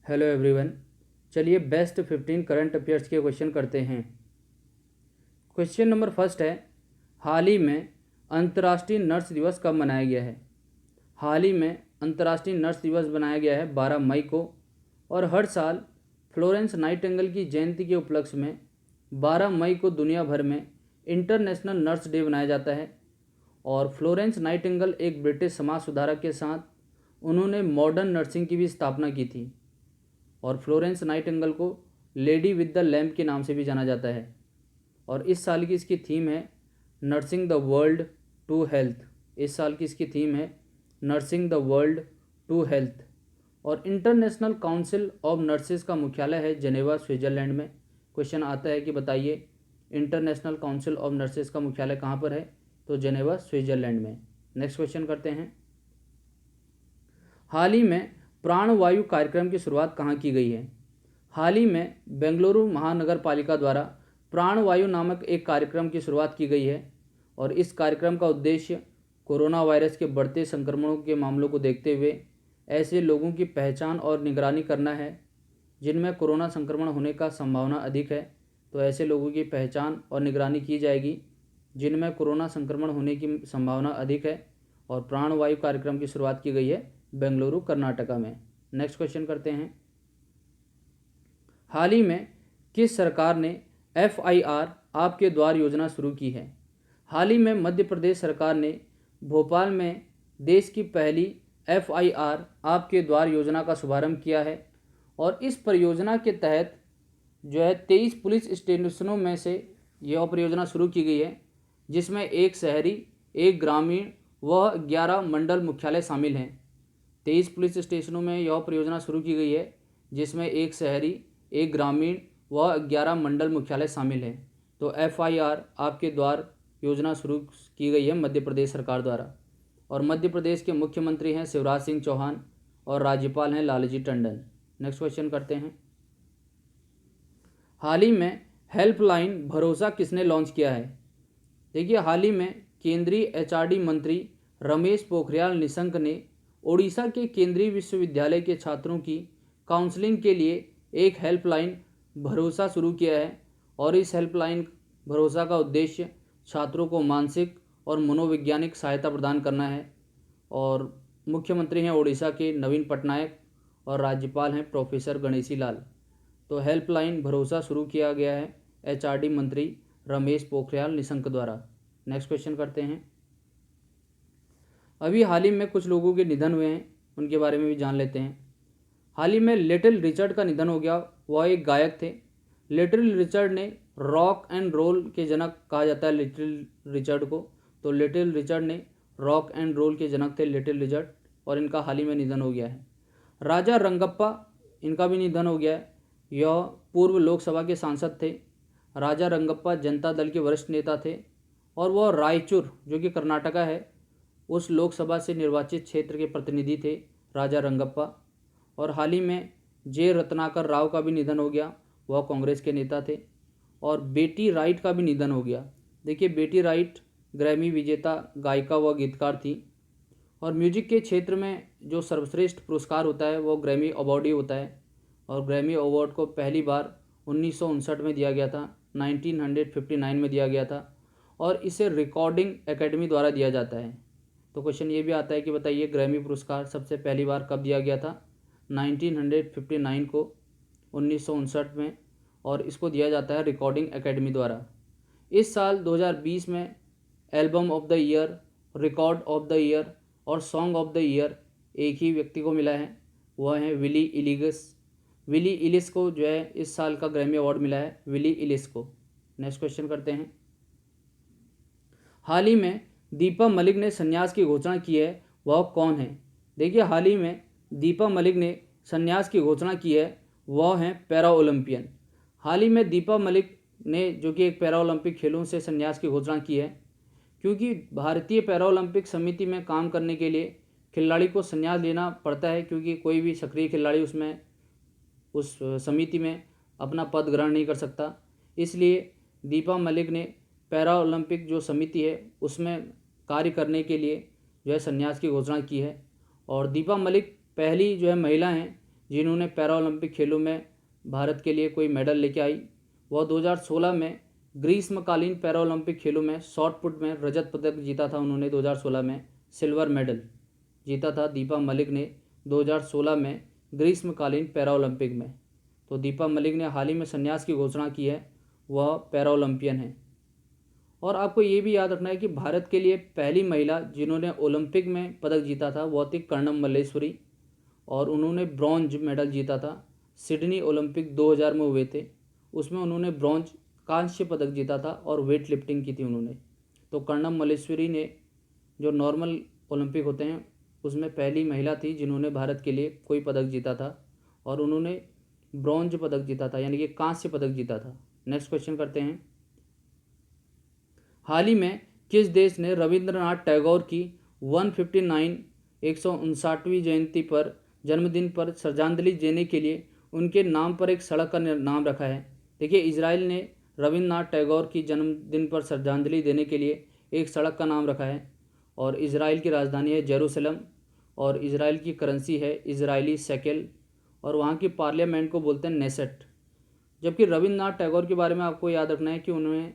Hello everyone. चलिए best 15 current affairs के question करते हैं। क्वेश्चन नंबर फर्स्ट है, हाल ही में अंतर्राष्ट्रीय नर्स दिवस कब मनाया गया है? हाल ही में अंतर्राष्ट्रीय नर्स दिवस मनाया गया है 12 मई को। और हर साल फ्लोरेंस नाइटिंगेल की जयंती के उपलक्ष्य में 12 मई को दुनिया भर में इंटरनेशनल नर्स डे मनाया जाता है। और फ्लोरेंस नाइटिंगेल एक ब्रिटिश समाज सुधारक के साथ उन्होंने मॉडर्न नर्सिंग की भी स्थापना की थी। और फ्लोरेंस नाइटिंगेल को लेडी विद द लैम्प के नाम से भी जाना जाता है। और इस साल की इसकी थीम है nursing the world to health. इस साल की इसकी थीम है nursing the world to health. और इंटरनेशनल काउंसिल ऑफ नर्सेज का मुख्यालय है जेनेवा, स्विट्जरलैंड में। क्वेश्चन आता है कि बताइए इंटरनेशनल काउंसिल ऑफ नर्सेज का मुख्यालय कहाँ पर है? तो जेनेवा, स्विट्जरलैंड में। नेक्स्ट क्वेश्चन करते हैं, हाल ही में प्राणवायु कार्यक्रम की शुरुआत कहाँ की गई है? हाल ही में बेंगलुरु महानगर पालिका द्वारा प्राणवायु नामक एक कार्यक्रम की शुरुआत की गई है। और इस कार्यक्रम का उद्देश्य कोरोना वायरस के बढ़ते संक्रमणों के मामलों को देखते हुए ऐसे लोगों की पहचान और निगरानी करना है जिनमें कोरोना संक्रमण होने का संभावना अधिक है। तो ऐसे लोगों की पहचान और निगरानी की जाएगी जिनमें कोरोना संक्रमण होने की संभावना अधिक है। और प्राणवायु कार्यक्रम की शुरुआत की गई है बेंगलुरु, कर्नाटका में। नेक्स्ट क्वेश्चन करते हैं, हाल ही में किस सरकार ने FIR आपके द्वार योजना शुरू की है? हाल ही में मध्य प्रदेश सरकार ने भोपाल में देश की पहली FIR आपके द्वार योजना का शुभारंभ किया है। और इस परियोजना के तहत जो है 23 पुलिस स्टेशनों में से यह परियोजना शुरू की गई है, जिसमें एक शहरी, एक ग्रामीण व 11 मंडल मुख्यालय शामिल हैं। 23 पुलिस स्टेशनों में यह परियोजना शुरू की गई है, जिसमें एक शहरी, एक ग्रामीण व 11 मंडल मुख्यालय शामिल हैं। तो FIR आपके द्वार योजना शुरू की गई है मध्य प्रदेश सरकार द्वारा। और मध्य प्रदेश के मुख्यमंत्री हैं शिवराज सिंह चौहान और राज्यपाल हैं लालजी टंडन। नेक्स्ट क्वेश्चन करते हैं, हाल ही में हेल्पलाइन भरोसा किसने लॉन्च किया है? देखिए, हाल ही में केंद्रीय HRD मंत्री रमेश पोखरियाल निशंक ने ओडिशा के केंद्रीय विश्वविद्यालय के छात्रों की काउंसलिंग के लिए एक हेल्पलाइन भरोसा शुरू किया है। और इस हेल्पलाइन भरोसा का उद्देश्य छात्रों को मानसिक और मनोवैज्ञानिक सहायता प्रदान करना है। और मुख्यमंत्री हैं ओडिशा के नवीन पटनायक और राज्यपाल हैं प्रोफेसर गणेशी लाल। तो हेल्पलाइन भरोसा शुरू किया गया है HRD मंत्री रमेश पोखरियाल निशंक द्वारा। नेक्स्ट क्वेश्चन करते हैं, अभी हाल ही में कुछ लोगों के निधन हुए हैं, उनके बारे में भी जान लेते हैं। हाल ही में लिटिल रिचर्ड का निधन हो गया। वह एक गायक थे। लिटिल रिचर्ड ने रॉक एंड रोल के जनक कहा जाता है लिटिल रिचर्ड को। तो लिटिल रिचर्ड ने रॉक एंड रोल के जनक थे लिटिल रिचर्ड, और इनका हाल ही में निधन हो गया है। राजा रंगप्पा, इनका भी निधन हो गया है। यह पूर्व लोकसभा के सांसद थे। राजा रंगप्पा जनता दल के वरिष्ठ नेता थे और वह रायचूर, जो कि कर्नाटका है, उस लोकसभा से निर्वाचित क्षेत्र के प्रतिनिधि थे राजा रंगप्पा। और हाल ही में जे रत्नाकर राव का भी निधन हो गया, वह कांग्रेस के नेता थे। और बेटी राइट का भी निधन हो गया। देखिए, बेटी राइट ग्रैमी विजेता गायिका व गीतकार थी। और म्यूजिक के क्षेत्र में जो सर्वश्रेष्ठ पुरस्कार होता है वो ग्रैमी अवार्ड ही होता है। और ग्रैमी अवार्ड को पहली बार 1959 में दिया गया था, 1959 में दिया गया था। और इसे रिकॉर्डिंग एकेडमी द्वारा दिया जाता है। तो क्वेश्चन ये भी आता है कि बताइए ग्रैमी पुरस्कार सबसे पहली बार कब दिया गया था? 1959 को, 1959 में। और इसको दिया जाता है रिकॉर्डिंग एकेडमी द्वारा। इस साल 2020 में album of the year, record of the year और सॉन्ग ऑफ द ईयर एक ही व्यक्ति को मिला है, वह है विली इलिगस। विली इलिस को जो है इस साल का ग्रैमी अवार्ड मिला है, विली इलिस को। नेक्स्ट क्वेश्चन करते हैं, हाल ही में दीपा मलिक ने संन्यास की घोषणा की है, वह कौन है? देखिए, हाल ही में दीपा मलिक ने संन्यास की घोषणा की है, वह हैं पैरा ओलंपियन। हाल ही में दीपा मलिक ने, जो कि एक पैरा ओलंपिक खेलों से संन्यास की घोषणा की है, क्योंकि भारतीय पैरा ओलंपिक समिति में काम करने के लिए खिलाड़ी को संन्यास लेना पड़ता है, क्योंकि कोई भी सक्रिय खिलाड़ी उसमें उस समिति में अपना पद ग्रहण नहीं कर सकता। इसलिए दीपा मलिक ने पैरा ओलंपिक जो समिति है उसमें कार्य करने के लिए जो है संन्यास की घोषणा की है। और दीपा मलिक पहली जो है महिला हैं जिन्होंने पैरा ओलंपिक खेलों में भारत के लिए कोई मेडल लेके आई, वह 2016 में ग्रीष्मकालीन पैरा ओलंपिक खेलों में शॉट पुट में रजत पदक जीता था। उन्होंने 2016 में सिल्वर मेडल जीता था दीपा मलिक ने 2016 में ग्रीष्मकालीन पैरा ओलंपिक में। तो दीपा मलिक ने हाल ही में संन्यास की घोषणा की है, वह पैरा ओलंपियन है। और आपको ये भी याद रखना है कि भारत के लिए पहली महिला जिन्होंने ओलंपिक में पदक जीता था वह थी कर्णम मल्लेश्वरी, और उन्होंने ब्रॉन्ज मेडल जीता था। सिडनी ओलंपिक 2000 में हुए थे, उसमें उन्होंने ब्रॉन्ज कांस्य पदक जीता था और वेट लिफ्टिंग की थी उन्होंने। तो कर्णम मल्लेश्वरी ने जो नॉर्मल ओलंपिक होते हैं उसमें पहली महिला थी जिन्होंने भारत के लिए कोई पदक जीता था, और उन्होंने ब्रॉन्ज पदक जीता था, यानी कि कांस्य पदक जीता था। नेक्स्ट क्वेश्चन करते हैं। हाल ही में किस देश ने रविंद्रनाथ टैगोर की 159वीं जयंती पर जन्मदिन पर श्रद्धांजलि देने के लिए उनके नाम पर एक सड़क का नाम रखा है? देखिए, इजराइल ने रविंद्रनाथ टैगोर की जन्मदिन पर श्रद्धांजलि देने के लिए एक सड़क का नाम रखा है, और इजराइल की राजधानी है जेरूसलम, और इजराइल की करेंसी है इजरायली शेकेल, और वहाँ की पार्लियामेंट को बोलते हैं नेसेट। जबकि रविंद्रनाथ टैगोर के बारे में आपको याद रखना है कि उन्हें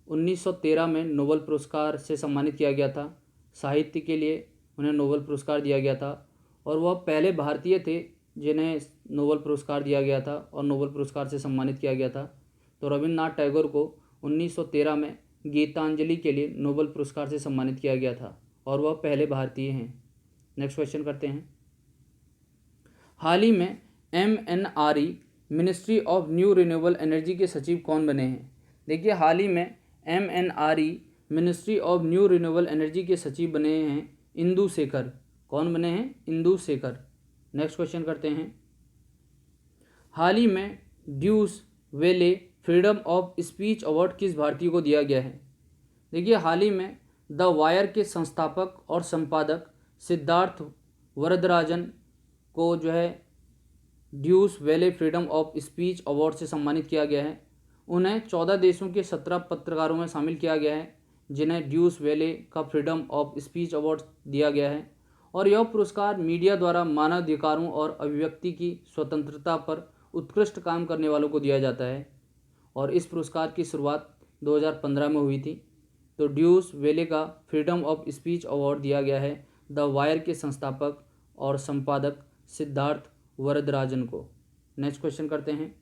1913 में नोबेल पुरस्कार से सम्मानित किया गया था। साहित्य के लिए उन्हें नोबेल पुरस्कार दिया गया था, और वह पहले भारतीय थे जिन्हें नोबेल पुरस्कार दिया गया था और नोबेल पुरस्कार से सम्मानित किया गया था। तो रविंद्रनाथ टैगोर को 1913 में गीतांजलि के लिए नोबेल पुरस्कार से सम्मानित किया गया था, और वह पहले भारतीय हैं। नेक्स्ट क्वेश्चन करते हैं। हाल ही में MNRE ministry of new renewable energy के सचिव कौन बने हैं? देखिए, हाल ही में MNRE ministry of new renewable energy के सचिव बने हैं इंदु शेखर। कौन बने हैं? इंदु शेखर। नेक्स्ट क्वेश्चन करते हैं। हाल ही में ड्यूस वेले फ्रीडम ऑफ स्पीच अवार्ड किस भारतीय को दिया गया है? देखिए, हाल ही में द वायर के संस्थापक और संपादक सिद्धार्थ वरदराजन को जो है ड्यूस वेले फ्रीडम ऑफ स्पीच अवार्ड से सम्मानित किया गया है। उन्हें 14 देशों के 17 पत्रकारों में शामिल किया गया है जिन्हें ड्यूस वेले का फ्रीडम ऑफ स्पीच अवार्ड दिया गया है, और यह पुरस्कार मीडिया द्वारा मानवाधिकारों और अभिव्यक्ति की स्वतंत्रता पर उत्कृष्ट काम करने वालों को दिया जाता है, और इस पुरस्कार की शुरुआत 2015 में हुई थी। तो ड्यूस वेले का फ्रीडम ऑफ स्पीच अवार्ड दिया गया है द वायर के संस्थापक और संपादक सिद्धार्थ वरदराजन को। नेक्स्ट क्वेश्चन करते हैं।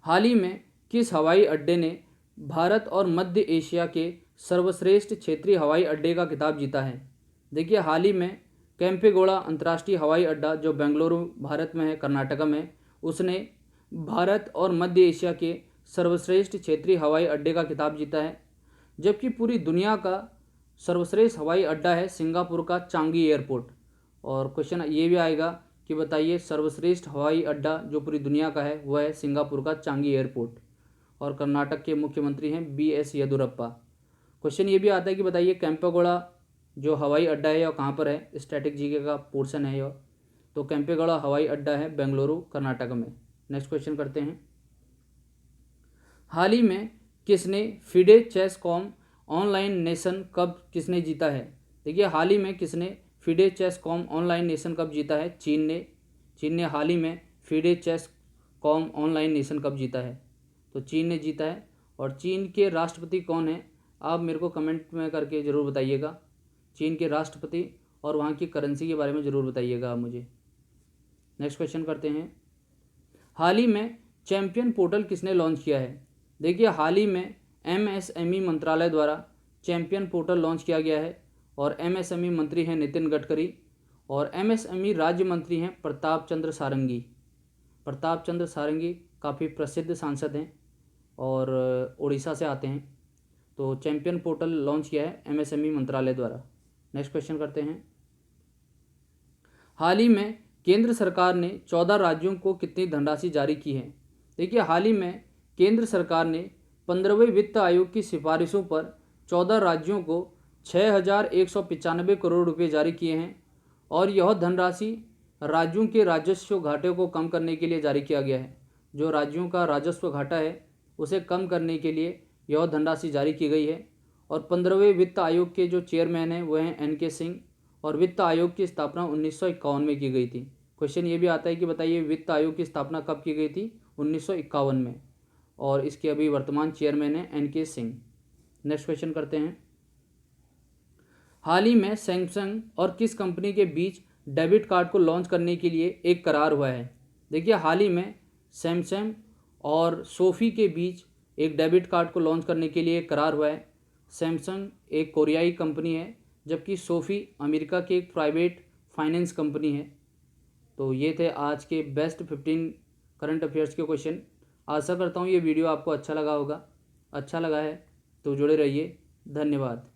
हाल ही में किस हवाई अड्डे ने भारत और मध्य एशिया के सर्वश्रेष्ठ क्षेत्रीय हवाई अड्डे का खिताब जीता है? देखिए, हाल ही में केम्पेगौड़ा अंतर्राष्ट्रीय हवाई अड्डा जो बेंगलुरु भारत में है, कर्नाटका में, उसने भारत और मध्य एशिया के सर्वश्रेष्ठ क्षेत्रीय हवाई अड्डे का खिताब जीता है। जबकि पूरी दुनिया का सर्वश्रेष्ठ हवाई अड्डा है सिंगापुर का चांगी एयरपोर्ट। और क्वेश्चन ये भी आएगा कि बताइए सर्वश्रेष्ठ हवाई अड्डा जो पूरी दुनिया का है वह है सिंगापुर का चांगी एयरपोर्ट, और कर्नाटक के मुख्यमंत्री हैं BS येदियुरप्पा। क्वेश्चन ये भी आता है कि बताइए केम्पेगौड़ा जो हवाई अड्डा है यह कहाँ पर है? स्टैटिक जीके का पोर्शन है यह। तो केम्पेगौड़ा हवाई अड्डा है बेंगलुरु कर्नाटक में। नेक्स्ट क्वेश्चन करते हैं। हाल ही में किसने फिडे चेसकॉम ऑनलाइन नेशन कप किसने जीता है? देखिए, हाल ही में किसने फिडे चेसकॉम ऑनलाइन नेशन कप जीता है? चीन ने हाल ही में फिडे चेसकॉम ऑनलाइन नेशन कप जीता है। तो चीन ने जीता है। और चीन के राष्ट्रपति कौन है? आप मेरे को कमेंट में करके ज़रूर बताइएगा चीन के राष्ट्रपति, और वहाँ की करेंसी के बारे में ज़रूर बताइएगा आप मुझे। नेक्स्ट क्वेश्चन करते हैं। हाल ही में चैंपियन पोर्टल किसने लॉन्च किया है? देखिए, हाल ही में MSME मंत्रालय द्वारा चैंपियन पोर्टल लॉन्च किया गया है, और MSME मंत्री हैं नितिन गडकरी, और MSME राज्य मंत्री हैं प्रताप चंद्र सारंगी। प्रताप चंद्र सारंगी काफ़ी प्रसिद्ध सांसद हैं और उड़ीसा से आते हैं। तो चैंपियन पोर्टल लॉन्च किया है MSME मंत्रालय द्वारा। नेक्स्ट क्वेश्चन करते हैं। हाल ही में केंद्र सरकार ने 14 राज्यों को कितनी धनराशि जारी की है? देखिए, हाल ही में केंद्र सरकार ने 15वें वित्त आयोग की सिफारिशों पर 14 राज्यों को 6,195 करोड़ रुपए जारी किए हैं, और यह धनराशि राज्यों के राजस्व घाटे को कम करने के लिए जारी किया गया है। जो राज्यों का राजस्व घाटा है उसे कम करने के लिए यह धनराशि जारी की गई है। और 15वें वित्त आयोग के जो चेयरमैन हैं वह हैं NK सिंह, और वित्त आयोग की स्थापना 1951 में की गई थी। क्वेश्चन ये भी आता है कि बताइए वित्त आयोग की स्थापना कब की गई थी? 1951 में, और इसके अभी वर्तमान चेयरमैन है NK सिंह। नेक्स्ट क्वेश्चन करते हैं। हाल ही में सैमसंग और किस कंपनी के बीच डेबिट कार्ड को लॉन्च करने के लिए एक करार हुआ है? देखिए, हाल ही में सैमसंग और सोफी के बीच एक डेबिट कार्ड को लॉन्च करने के लिए एक करार हुआ है। सैमसंग एक कोरियाई कंपनी है, जबकि सोफी अमेरिका की एक प्राइवेट फाइनेंस कंपनी है। तो ये थे आज के बेस्ट 15 करंट अफेयर्स के क्वेश्चन। आशा करता हूँ ये वीडियो आपको अच्छा लगा होगा। अच्छा लगा है तो जुड़े रहिए। धन्यवाद।